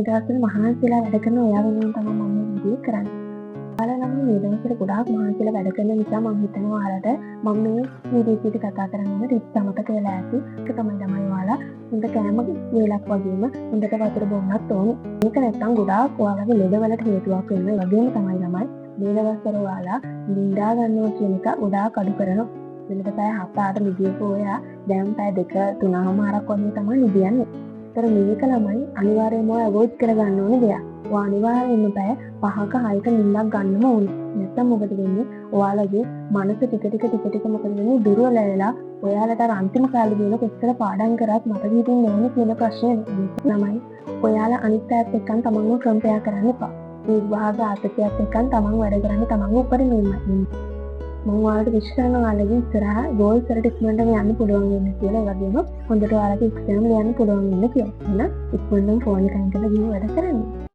දවස්වල මහන්සිලා වැඩ කරන ඔයා වෙනුවෙන් තමයි මම මේ වීඩියෝ කරන්නේ. ඔයාලා නම් මේ දවස්වල ගොඩාක් මහන්සිලා වැඩ කරන නිසා මම හිතනවා ඔයාලට මම මේ වීඩියෝ එකට කතා කරන්න ටිප්ස් අමතක වෙලා ඇති. ඒක තමයි ඔයාලා හොඳ කෑම වේලක් වගේම හොඳට වතුර බොන්නත් ඕනේ. මේක නැත්තම් ගොඩාක් ඔයාලගේ ලෙඩවලට හේතුවක් වෙනවා. ඒ වගේම තමයි මේ දවස්වල ඔයාලා නිදා ගන්නවා කියන එක ගොඩාක් අඩු කරනවා. වෙනද පැය 7-8 නිදියක ඔයා දැන් පැය 2-3මාරක් වගේ තමයි නිදියන්නේ. ඒතර මේක ළමයි අනිවාර්යයෙන්ම ඔය අවොයිඩ් කරගන්න ඕනේ දෙයක්. ඔයා අනිවාර්යයෙන්ම පැය 5ක 6ක නිින්දක් ගන්නම ඕනේ. නැත්නම් මොකද වෙන්නේ? ඔයාලගේ මනස ටික ටික මොකද වෙන්නේ? දුර්වල වෙලා ඔයාලට අර අන්තිම කාලේ වෙන කොච්චර පාඩම් කරත් මතක හිටින්නේ නැහැ කියන ප්‍රශ්නේ ළමයි. ඔයාලා අනිත් පැයත් එක්කන් තමන්ව කම්පෙයාර් කරන්න එපා. මේ විභාග ආතතියත් එක්කන් තමන් වැඩ කරන්නේ තමන්ව උපරිමයෙන්ම. මම ඔයාලට විශ් කරනවා ඔයාලගේ ඉස්සරහා ගෝල්ස් වලට ඉක්මනට යන්න පුළුවන් වෙන්න කියලා. ඒ වගේම හොඳට ඔයාලගේ එක්සෑම් ලියන්න පුළුවන් වෙන්න කියලා. එහෙනම් ඉක්මනටම ෆෝන් එක අයින් කරලා ගිහින් වැඩ කරන්න.